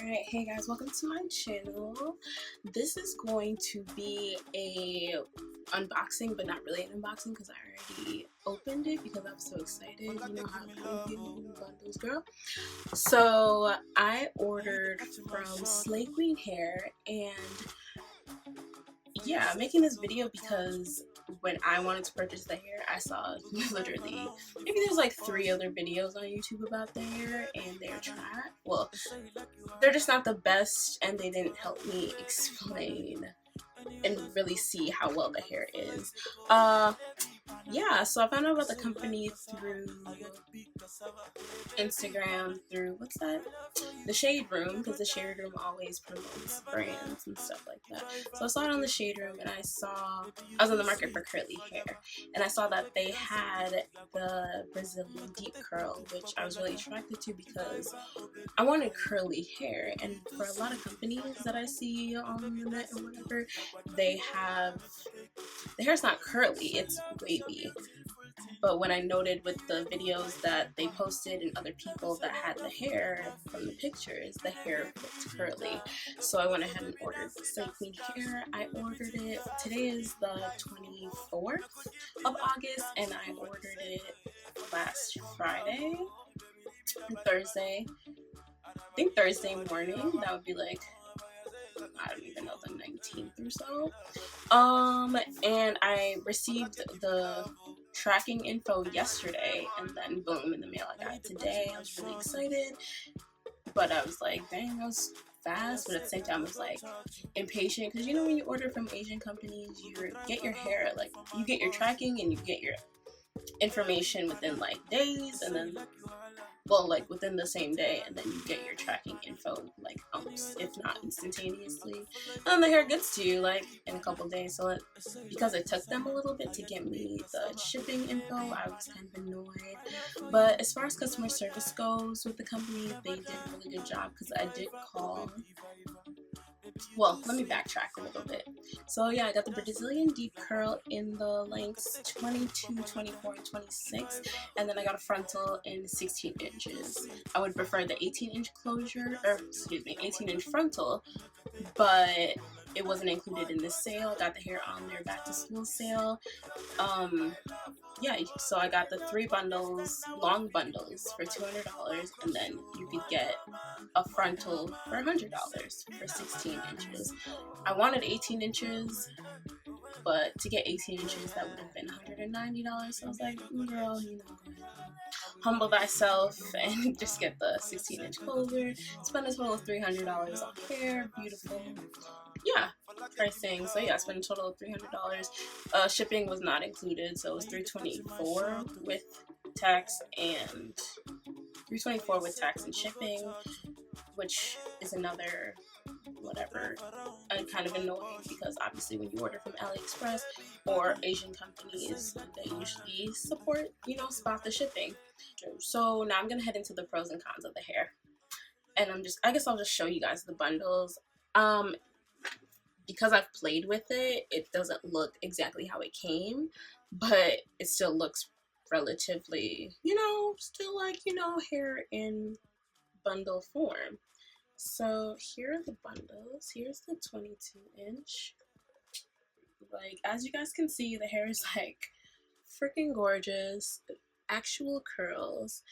Alright, hey guys, welcome to my channel. This is going to be a unboxing, but not really an unboxing because I already opened it because I was so excited. You know how I get new bundles, girl. So I ordered from SlayQueen hair, and yeah, I'm making this video because when I wanted to purchase the hair, I saw literally maybe there's like 3 other videos on YouTube about the hair, and they're trash. Well, they're just not the best, and they didn't help me explain and really see how well the hair is. Yeah, so I found out about the company through Instagram, through the Shade Room, because the Shade Room always promotes brands and stuff like that. So I saw it on the Shade Room, and I was in the market for curly hair, and I saw that they had the Brazilian deep curl, which I was really attracted to because I wanted curly hair. And for a lot of companies that I see on the net or whatever, the hair's not curly, it's wavy. But when I noted with the videos that they posted and other people that had the hair from the pictures, the hair looked curly. So I went ahead and ordered the SlayQueen hair. I ordered it, today is the 24th of August, and I ordered it last Friday, Thursday. I think Thursday morning, that would be like, I don't even know, the 19th or so. And I received the tracking info yesterday, and then boom, in the mail I got it today. I was really excited, but I was like, dang, that was fast. But at the same time, I was like impatient, because you know when you order from Asian companies, you get your hair, like you get your tracking and you get your information within like days, and then like within the same day, and then you get your tracking info like almost, if not instantaneously, and then the hair gets to you like in a couple days. So because it took them a little bit to get me the shipping info, I was kind of annoyed. But as far as customer service goes with the company, they did a really good job, because I did call. Well, let me backtrack a little bit. So yeah, I got the Brazilian deep curl in the lengths 22, 24, and 26, and then I got a frontal in 16 inches. I would prefer the 18-inch closure, or excuse me, 18-inch frontal, but it wasn't included in this sale. Got the hair on their back to school sale. Yeah, so I got the 3 bundles, long bundles, for $200, and then you could get a frontal for $100 for 16 inches. I wanted 18 inches, but to get 18 inches, that would have been $190. So I was like, girl, you know, humble thyself and just get the 16-inch closer. Spend a total of $300 on hair. Beautiful. Yeah, pricing. So yeah, I spent a total of $300. Shipping was not included, so it was $324 with tax and shipping, which is another whatever, kind of annoying, because obviously when you order from AliExpress or Asian companies, they usually support, spot the shipping. So now I'm gonna head into the pros and cons of the hair, and I guess I'll just show you guys the bundles. Because I've played with it, it doesn't look exactly how it came, but it still looks relatively, still like, hair in bundle form. So here are the bundles. Here's the 22-inch. Like, as you guys can see, the hair is like freaking gorgeous. Actual curls.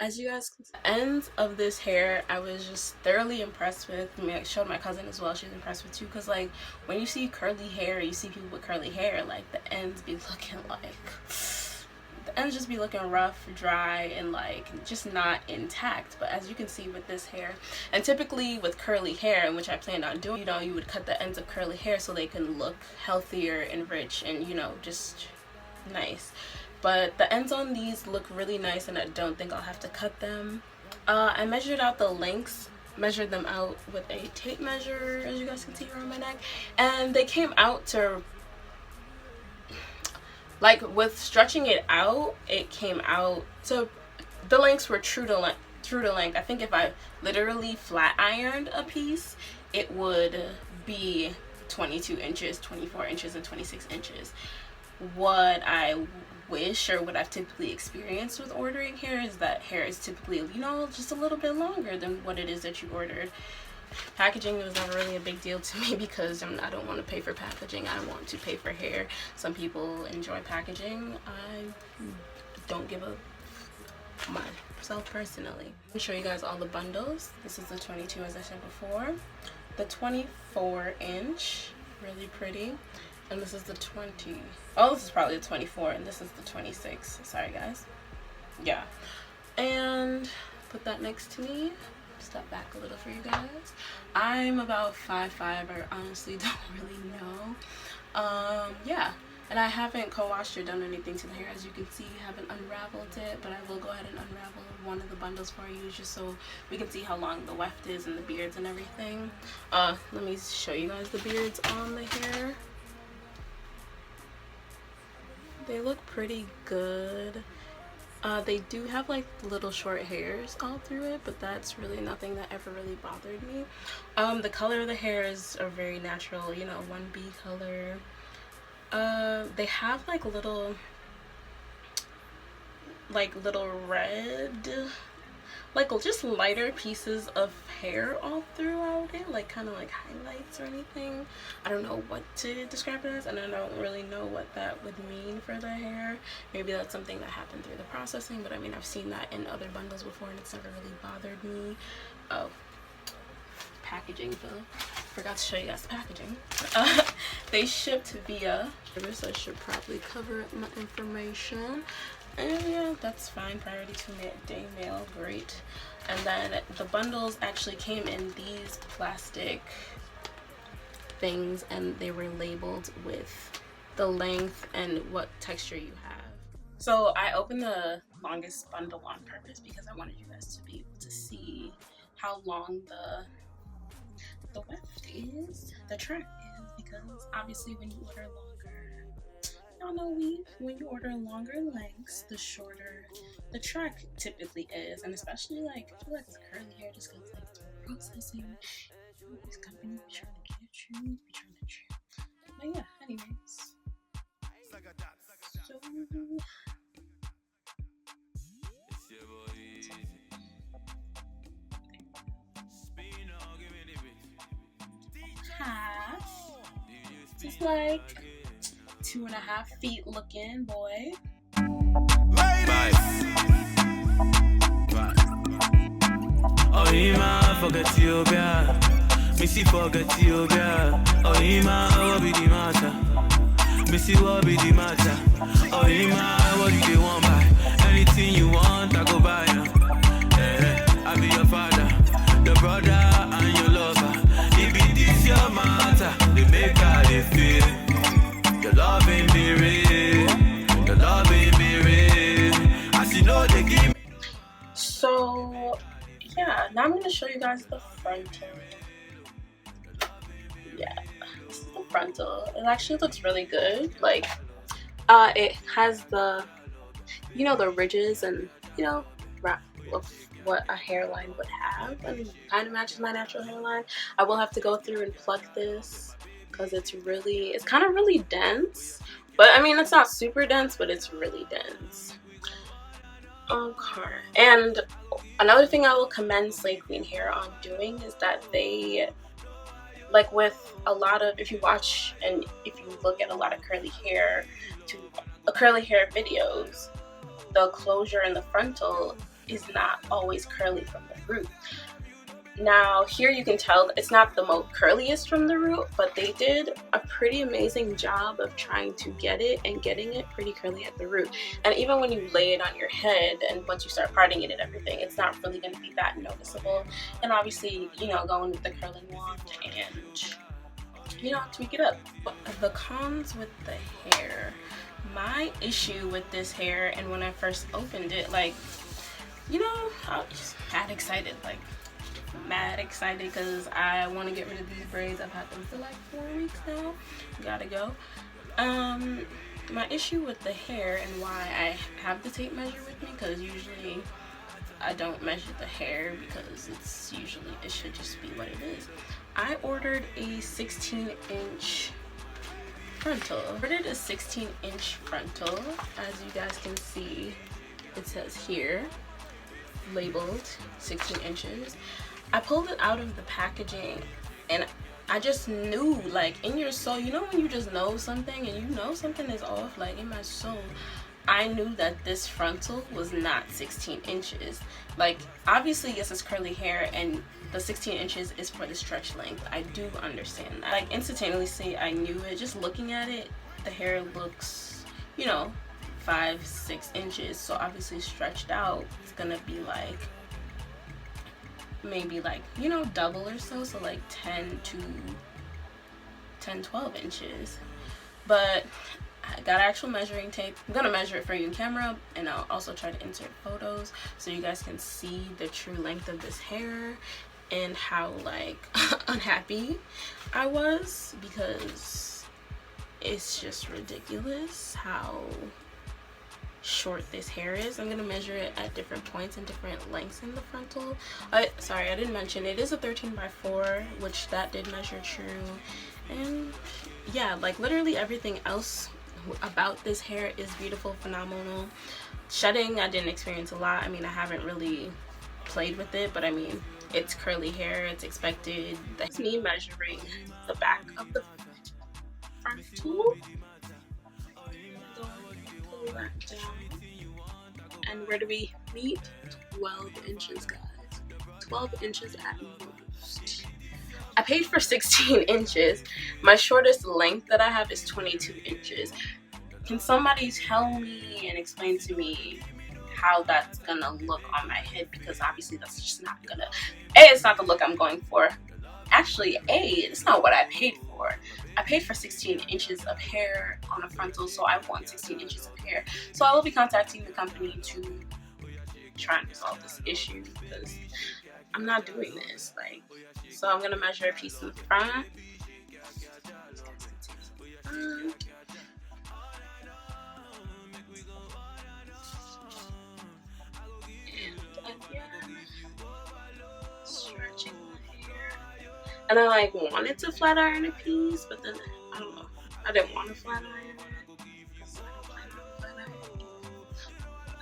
As you guys can see, the ends of this hair, I was just thoroughly impressed with. I mean, I showed my cousin as well. She's impressed with too, because like when you see curly hair, you see people with curly hair, like the ends be looking like, the ends just be looking rough, dry, and like just not intact. But as you can see with this hair, and typically with curly hair, and which I planned on doing, you would cut the ends of curly hair so they can look healthier and rich and just nice. But the ends on these look really nice, and I don't think I'll have to cut them. I measured out the lengths, measured them out with a tape measure, as you guys can see around my neck, and they came out to, like, with stretching it out, it came out to, the lengths were true to length. I think if I literally flat ironed a piece, it would be 22 inches, 24 inches, and 26 inches. what I wish or what I've typically experienced with ordering hair is that hair is typically, you know, just a little bit longer than what it is that you ordered. Packaging was never really a big deal to me because I don't want to pay for packaging. I want to pay for hair. Some people enjoy packaging. I don't give a myself personally. I'll show you guys all the bundles. This is the 22, as I said before. The 24-inch, really pretty. And this is the 20. Oh, this is probably the 24, and this is the 26. Sorry, guys. Yeah. And put that next to me. Step back a little for you guys. I'm about 5'5". I honestly don't really know. Yeah. And I haven't co-washed or done anything to the hair. As you can see, I haven't unraveled it, but I will go ahead and unravel one of the bundles for you just so we can see how long the weft is and the beards and everything. Let me show you guys the beards on the hair. They look pretty good. They do have like little short hairs all through it, but that's really nothing that ever really bothered me. The color of the hair is a very natural, you know, 1B color. They have like little red, like just lighter pieces of hair all throughout it, like kind of like highlights or anything. I don't know what to describe it as, and I don't really know what that would mean for the hair. Maybe that's something that happened through the processing, but I mean, I've seen that in other bundles before and it's never really bothered me. Oh, packaging though. Forgot to show you guys the packaging. They shipped via, so I should probably cover my information. And yeah, that's fine. Priority to day mail, great. And then the bundles actually came in these plastic things, and they were labeled with the length and what texture you have. So I opened the longest bundle on purpose because I wanted you guys to be able to see how long the weft is, the track is, because obviously when you order longer, y'all know when you order longer lengths, the shorter the track typically is. And especially like, I feel like it's curly hair just because like the processing, these companies be trying to get you, be trying to trim. But yeah, anyways. So half, just like 2.5 feet looking boy. Ohema, forget you, girl. Missy, forget you, girl. Ohema, what be the matter? Missy, what be the matter? Ohema, what do you want buy? Anything you want, I go buy ya. I be your father, your brother, and your lover. If it is your matter, they make how they feel. Your love ain't be real. Your love ain't be real. As you know, they give me. So yeah, now I'm gonna show you guys the frontal. Yeah, this is the frontal. It actually looks really good. Like, it has the, you know, the ridges and, you know, what a hairline would have, and kind of matches my natural hairline. I will have to go through and pluck this because it's kind of really dense. But I mean, it's not super dense, but it's really dense. Okay. And another thing I will commend SlayQueen hair on doing is that they, like with a lot of, if you watch and if you look at a lot of curly hair videos, the closure in the frontal is not always curly from the root. Now here you can tell it's not the most curliest from the root, but they did a pretty amazing job of trying to get it and getting it pretty curly at the root. And even when you lay it on your head and once you start parting it and everything, it's not really going to be that noticeable. And obviously, you know, going with the curling wand and, you know, tweak it up. But the cons with the hair, my issue with this hair, and when I first opened it, like, you know, I was just mad excited because I want to get rid of these braids. I've had them for like 4 weeks now. Gotta go. My issue with the hair and why I have the tape measure with me, because usually I don't measure the hair because it should just be what it is. I ordered a 16-inch frontal. I ordered a 16-inch frontal. As you guys can see, it says here, labeled 16 inches. I pulled it out of the packaging and I just knew, like, in your soul, you know when you just know something and you know something is off, like in my soul, I knew that this frontal was not 16 inches. Like, obviously, yes, it's curly hair and the 16 inches is for the stretch length. I do understand that. Like, instantaneously, I knew it. Just looking at it, the hair looks, you know, 5-6 inches. So obviously stretched out, it's gonna be like, maybe like, you know, double or so. So like 12 inches. But I got actual measuring tape. I'm gonna measure it for you in camera, and I'll also try to insert photos so you guys can see the true length of this hair and how like unhappy I was, because it's just ridiculous how short this hair is. I'm gonna measure it at different points and different lengths in the frontal. Sorry, I didn't mention it is a 13x4, which that did measure true. And yeah, like literally everything else about this hair is beautiful, phenomenal. Shedding, I didn't experience a lot. I mean, I haven't really played with it, but I mean, it's curly hair, it's expected. That's me measuring the back of the frontal. Pull that down. And where do we meet? 12 inches, guys. 12 inches at most. I paid for 16 inches. My shortest length that I have is 22 inches. Can somebody tell me and explain to me how that's gonna look on my head? Because obviously that's just not gonna, it's not the look I'm going for. Actually, it's not what I paid for. I paid for 16 inches of hair on a frontal, so I want 16 inches of hair. So I will be contacting the company to try and resolve this issue, because I'm not doing this. Like, so I'm gonna measure a piece in the front. Stretching the hair. And I like wanted to flat iron a piece, but then I don't know. I didn't want to flat iron it. So I don't plan on flat ironing.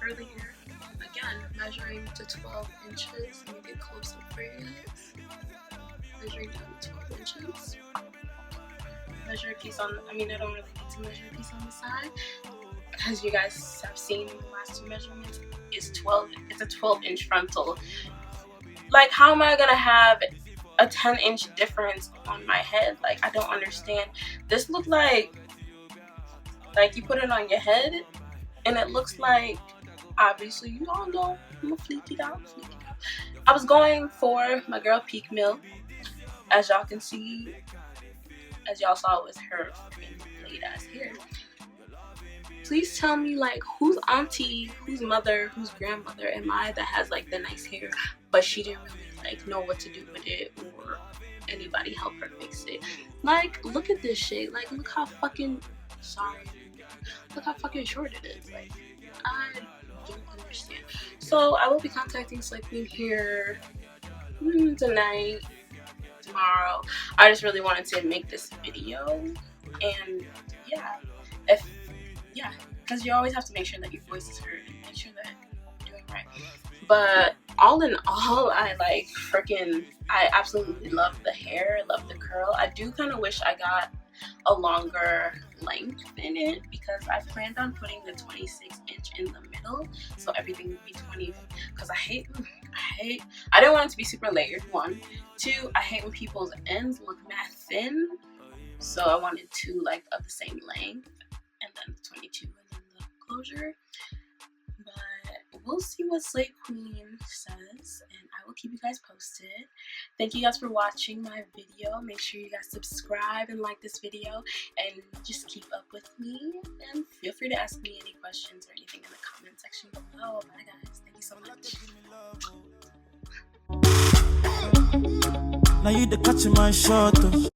Curly hair. Again, measuring to 12 inches. Let me get closer for you guys. Measuring down to 12 inches. Measure a piece on, I mean, I don't really need to measure a piece on the side, as you guys have seen in the last two measurements, is 12. It's a 12-inch frontal. Like, how am I gonna have a 10-inch difference on my head? Like, I don't understand. This looked like you put it on your head, and it looks like, obviously, you all know, I'm gonna fleek it out. I was going for my girl Peak Mill, as y'all can see, as y'all saw with her laid ass hair. Please tell me, like, whose auntie, whose mother, whose grandmother am I that has like the nice hair, but she didn't really like know what to do with it, or anybody help her fix it? Like, look at this shit. Like, look how fucking, sorry, look how fucking short it is. Like, I don't understand. So I will be contacting SlayQueen here tonight, tomorrow. I just really wanted to make this video, and yeah, because you always have to make sure that your voice is heard and make sure that you're doing right. But all in all, I absolutely love the hair, love the curl. I do kind of wish I got a longer length in it, because I planned on putting the 26-inch in the middle, so everything would be 20. Because I didn't want it to be super layered, 1. 2, I hate when people's ends look mad thin, so I wanted 2 like of the same length, and then 22 and then the closure. But we'll see what SlayQueen says, and I will keep you guys posted. Thank you guys for watching my video. Make sure you guys subscribe and like this video, and just keep up with me, and feel free to ask me any questions or anything in the comment section below. Bye guys, thank you so much. Now you the catch my shot.